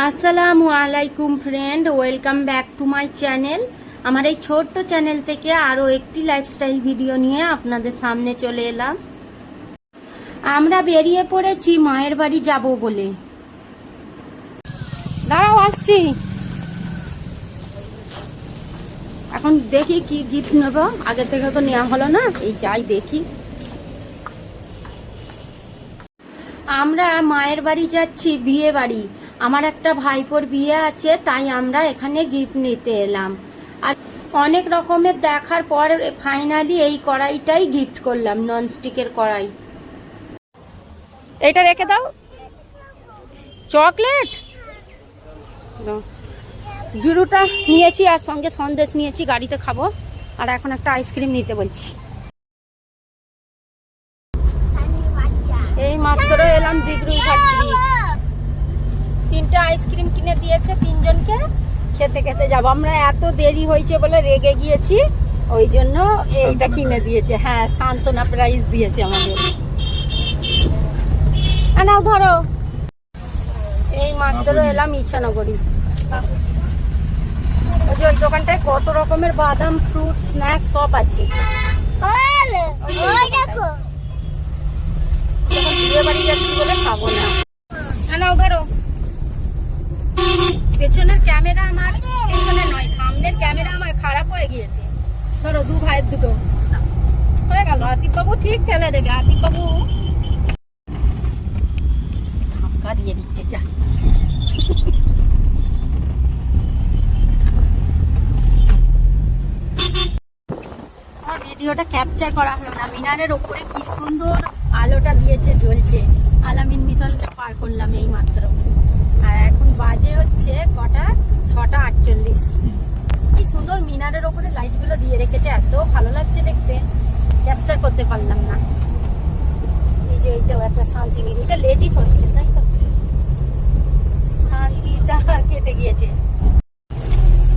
আসসালামু আলাইকুম friend, welcome back to my channel. আমার এই ছোট্ট চ্যানেল থেকে আরও একটি লাইফস্টাইল ভিডিও নিয়ে আপনাদের সামনে চলে এলাম। আমরা বেরিয়ে পড়েছি মায়ের বাড়ি যাব বলে। দাঁড়াও, আসছি। এখন দেখি কি গিফট নেব, আগে থেকে তো নেওয়া হলো না, এই যাই দেখি। আমরা মায়ের বাড়ি যাচ্ছি, বিয়ে বাড়ি। আমার একটা ভাইপোর বিয়ে আছে, তাই আমরা এখানে গিফট নিতে এলাম। আর অনেক রকমের দেখার পর ফাইনালি এই কড়াইটাই গিফট করলাম, ননস্টিকের কড়াই। এটা রেখে দাও। চকলেট জিরুটা নিয়েছি, আর সঙ্গে সন্দেশ নিয়েছি, গাড়িতে খাবো। আর এখন একটা আইসক্রিম নিতে বলছি। এই মাত্র এলাম দিগরুই ফ্যাক্টরি। 3টে আইসক্রিম কিনে দিয়েছে, 3জনকে। খেতে খেতে যাবো আমরা। এত দেরি হয়েছে বলে রেগে গিয়েছি, ওই জন্য এইটা কিনে দিয়েছে। হ্যাঁ, সান্ত্বনা প্রাইস দিয়েছে আমাদের। নাও ধরো। এই মাত্র এলাম ইচ্ছানগরী। ওই যে ওই দোকানটায় কত রকমের বাদাম, ফ্রুট, স্ন্যাক্স সব আছে। বিয়ে বাড়ি যাচ্ছি বলে খাবো না। নাও ধরো। পেছনের ক্যামেরা আমার, পেছনে নয় সামনের ক্যামেরা আমার খারাপ হয়ে গিয়েছে। ধরো, দু ভাইয়ের দুটো হয়ে গেল। আতিফ বাবু ঠিক ফেলে দেবে। আতিফ বাবু ধাক্কা দিয়ে দিচ্ছে। যা, আমার ভিডিওটা ক্যাপচার করা হলো না। মিনারের ওপরে কি সুন্দর আলোটা দিয়েছে, জ্বলছে। আলামিন মিশনটা পার করলাম এই মাত্র। আর এখন বাজে হচ্ছে কটা, 6:48। কি সুন্দর মিনারের ওপরে লাইটগুলো দিয়ে রেখেছে, এত ভালো লাগছে দেখতে। ক্যাপচার করতে পারলাম না। এই যে এইটাও একটা শান্তিনিকেতন, এটা লেডিস হচ্ছে, তাই তো। শান্তিটা কেটে গিয়েছে।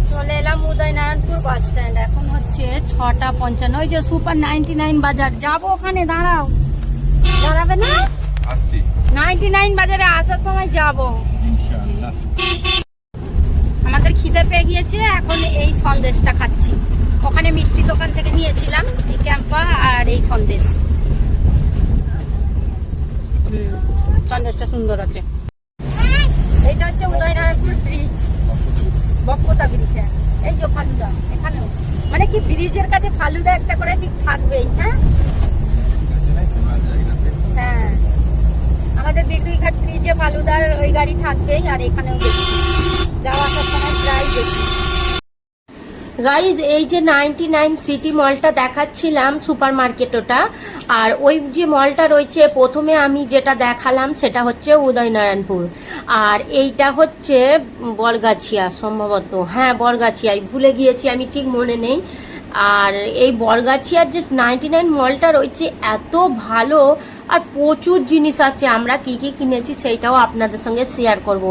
চলে এলাম উদয়নারায়ণপুর বাস স্ট্যান্ড। এখন হচ্ছে 6:55। ওই যে সুপার 99 বাজার যাবো, ওখানে দাঁড়াও। দাঁড়াবে না? 99 বাজারে আসার সময় যাবো। আমাদের খিদে পেয়ে গিয়েছে, এখন এই সন্দেশটা খাচ্ছি। ওখানে মিষ্টি দোকান থেকে নিয়েছিলাম এই ক্যাম্পা আর এই সন্দেশ। সন্দেশটা সুন্দর আছে। এইটা হচ্ছে উদয়নারায়ণপুর ব্রিজ, বক্কতা ব্রিজ। এই যে ফালুদা, এখানেও মানে কি ব্রিজের কাছে ফালুদা একটা করে দিক থাকবেই। হ্যাঁ হ্যাঁ, আমাদের দিগরুই ঘাট ব্রিজে ফালুদার ওই গাড়ি থাকবেই। আর এখানেও দেখি, যাওয়া আসার সময় প্রায় দেখি। গাইজ, এই যে 99 সিটি মলটা দেখাচ্ছিলাম, সুপার মার্কেট ওটা। আর ওই যে মলটা রয়েছে, প্রথমে আমি যেটা দেখালাম সেটা হচ্ছে উদয়নারায়ণপুর। আর এইটা হচ্ছে বরগাছিয়া সম্ভবত। হ্যাঁ, বরগাছিয়ায় ভুলে গিয়েছি, আমি ঠিক মনে নেই। আর এই বরগাছিয়ার যে 99 মলটা রয়েছে এত ভালো, আর প্রচুর জিনিস আছে। আমরা কি কি কিনেছি সেইটাও আপনাদের সঙ্গে শেয়ার করব।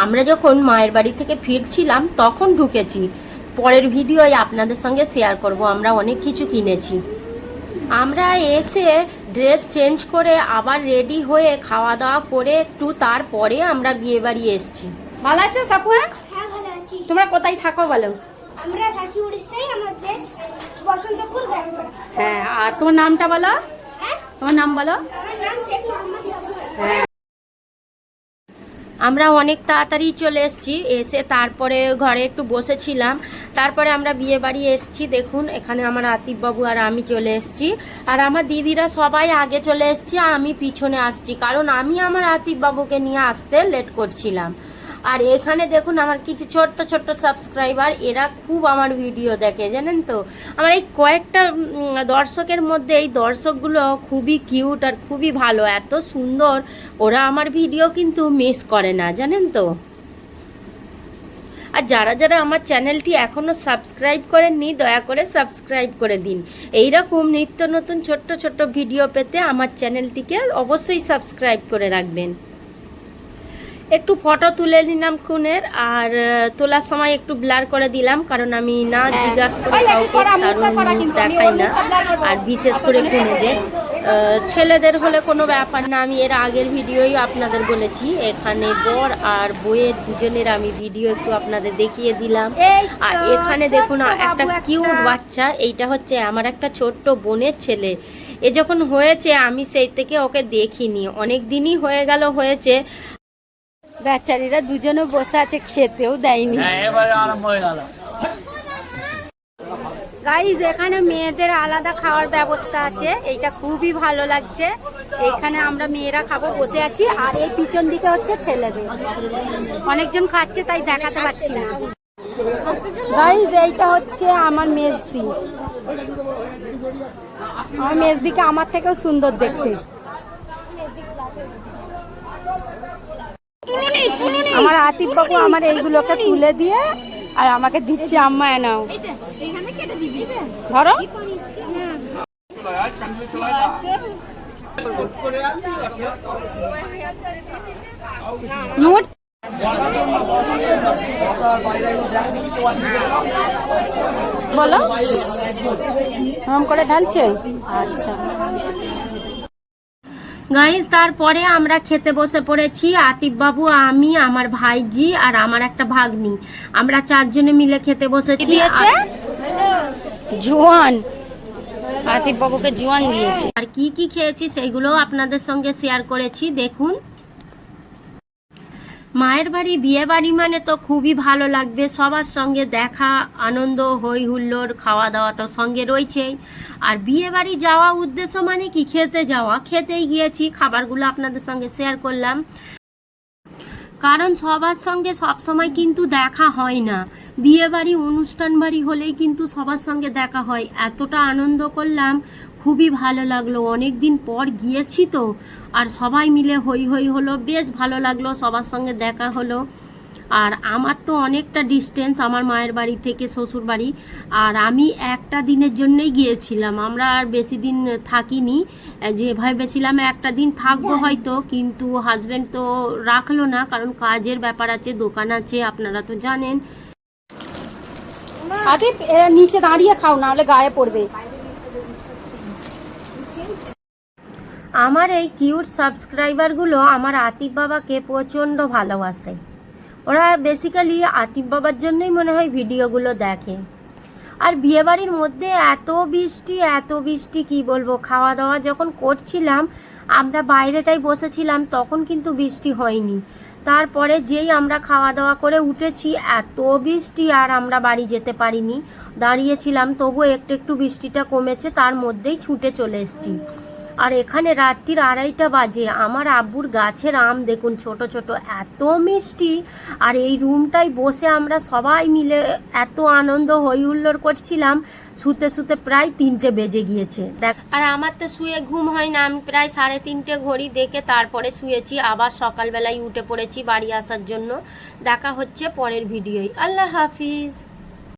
আমরা যখন মায়ের বাড়ি থেকে ফিরছিলাম তখন ঢুকেছি, পরের ভিডিওয় আপনাদের সঙ্গে শেয়ার করব। আমরা অনেক কিছু কিনেছি। আমরা এসে ড্রেস চেঞ্জ করে আবার রেডি হয়ে খাওয়া দাওয়া করে একটু তারপরে আমরা বিয়ে বাড়ি এসেছি। ভালো আছো সাপুয়া? হ্যাঁ, ভালো আছি। তোমরা কোথায় থাকো বলো? আমরা থাকি উড়িষ্যায়, আমার দেশ বসন্তপুর গাড়িপাড়া। হ্যাঁ, আর তোমার নামটা বলো। হ্যাঁ, তোমার নাম বলো। আমার নাম শেখ মোহাম্মদ সাফুয়া। হ্যাঁ, আমরা অনেক তাড়াতাড়ি চলে এসেছি। এসে তারপরে ঘরে একটু বসেছিলাম। তারপরে আমরা বিয়ে বাড়ি এসেছি। দেখুন, এখানে আমার আতিফ বাবু আর আমি চলে এসেছি। আর আমার দিদিরা সবাই আগে চলে এসেছি, আমি পিছনে আসছি, কারণ আমি আমার আতিফ বাবুকে নিয়ে আসতে লেট করছিলাম। আর এখানে দেখুন আমার কিছু ছোট্ট ছোট্ট সাবস্ক্রাইবার, এরা খুব আমার ভিডিও দেখে, জানেন তো। আমার এই কয়েকটা দর্শকের মধ্যে এই দর্শকগুলো খুবই কিউট আর খুবই ভালো, এত সুন্দর। ওরা আমার ভিডিও কিন্তু মিস করে না, জানেন তো। আর যারা যারা আমার চ্যানেলটি এখনও সাবস্ক্রাইব করেননি, দয়া করে সাবস্ক্রাইব করে দিন। এইরকম নিত্য নতুন ছোট্ট ছোট্ট ভিডিও পেতে আমার চ্যানেলটিকে অবশ্যই সাবস্ক্রাইব করে রাখবেন। একটু ফটো তুলে নিলাম খুনের, আর তোলার সময় একটু ব্লার করে দিলাম, কারণ আমি না জিজ্ঞাসা করে কাউকে কারণ দেখাই না, আর বিশেষ করে খুনেদের। ছেলেদের হলে কোনো ব্যাপার না, আমি এর আগের ভিডিওই আপনাদের বলেছি। এখানে বর আর বইয়ের দুজনের আমি ভিডিও একটু আপনাদের দেখিয়ে দিলাম। আর এখানে দেখুন একটা কিউট বাচ্চা, এইটা হচ্ছে আমার একটা ছোট্ট বোনের ছেলে। এ যখন হয়েছে আমি সেই থেকে ওকে দেখিনি, অনেক দিনই হয়ে গেল হয়েছে। বেচারিরা দুজনে বসে আছে, খেতেও দেয়নি। গাইজ এখানে মেয়েদের আলাদা খাওয়ার ব্যবস্থা আছে, এইটা খুবই ভালো লাগছে। এখানে আমরা মেয়েরা খাবো, বসে আছি। আর এই পিছন দিকে হচ্ছে ছেলেদের, অনেকজন খাচ্ছে তাই দেখাতে পাচ্ছি না। গাইজ এইটা হচ্ছে আমার মেজদি, আমার মেজদিকে আমার থেকেও সুন্দর দেখতে। আমার আতিফ বাবু আমার এইগুলোকে তুলে দিয়ে আর আমাকে দিচ্ছে, আম্মা নাও ধরো। নোট বলো, আম করে ঢালছে। আচ্ছা গাইস, তারপরে আমরা খেতে বসে পড়েছি। আতিফ বাবু, আমি, আমার ভাইজি আর আমার একটা ভাগ্নি, আমরা চারজনে মিলে খেতে বসেছি। জোয়ান, আতিফ বাবুকে জোয়ান দিয়েছি। আর কি কি খেয়েছি সেইগুলো আপনাদের সঙ্গে শেয়ার করেছি, দেখুন। মায়ের বাড়ি, বিয়ে বাড়ি মানে তো খুবই ভালো লাগবে, সবার সঙ্গে দেখা, আনন্দ, হই হুল্লোড়, খাওয়া দাওয়া তো সঙ্গে রয়েছেই। আর বিয়ে বাড়ি যাওয়া উদ্দেশ্য মানে কি, খেতে যাওয়া, খেতেই গিয়েছি, খাবারগুলো আপনাদের সঙ্গে শেয়ার করলাম। কারণ সবার সঙ্গে সব সময় কিন্তু দেখা হয় না, বিয়ে বাড়ি, অনুষ্ঠান বাড়ি হলেই কিন্তু সবার সঙ্গে দেখা হয়। এতটা আনন্দ করলাম, খুবই ভালো লাগলো, অনেক দিন পর গিয়েছি তো। আর সবাই মিলে হই হই হলো, বেশ ভালো লাগলো, সবার সঙ্গে দেখা হলো। আর আমার তো অনেকটা ডিস্টেন্স আমার মায়ের বাড়ি থেকে শ্বশুর বাড়ি, আর আমি একটা দিনের জন্যই গিয়েছিলাম, আমরা আর বেশি দিন থাকিনি। যে ভেবেছিলাম একটা দিন থাকবো হয়তো, কিন্তু হাজব্যান্ড তো রাখলো না, কারণ কাজের ব্যাপার আছে, দোকান আছে, আপনারা তো জানেন। আতিফ, এরা নিচে দাঁড়িয়ে খাও, না হলে গায়ে পড়বে। আমার এই কিউট সাবস্ক্রাইবারগুলো আমার আতিফ বাবাকে প্রচণ্ড ভালোবাসে। ওরা বেসিক্যালি আতিফ বাবার জন্যই মনে হয় ভিডিওগুলো দেখে। আর বিয়েবাড়ির মধ্যে এত বৃষ্টি কি বলবো। খাওয়া দাওয়া যখন করছিলাম, আমরা বাইরেটাই বসেছিলাম, তখন কিন্তু বৃষ্টি হয়নি। তারপরে যেই আমরা খাওয়া দাওয়া করে উঠেছি, এত বৃষ্টি, আর আমরা বাড়ি যেতে পারিনি, দাঁড়িয়েছিলাম। তবু একটু একটু বৃষ্টিটা কমেছে, তার মধ্যেই ছুটে চলে এসেছি। আর এখানে রাত্রির 2:30 বাজে, আমার আব্বুর গাছের আম দেখুন, ছোট ছোট, এত মিষ্টি। আর এই রুমটায় বসে আমরা সবাই মিলে এত আনন্দ হই হুল্লোড় করছিলাম, শুতে শুতে প্রায় 3টে বেজে গিয়েছে। দেখ, আর আমার তো শুয়ে ঘুম হয় না, আমি প্রায় 3:30 ঘড়ি দেখে তারপরে শুয়েছি। আবার সকালবেলায় উঠে পড়েছি বাড়ি আসার জন্য। দেখা হচ্ছে পরের ভিডিওয়। আল্লাহ হাফিজ।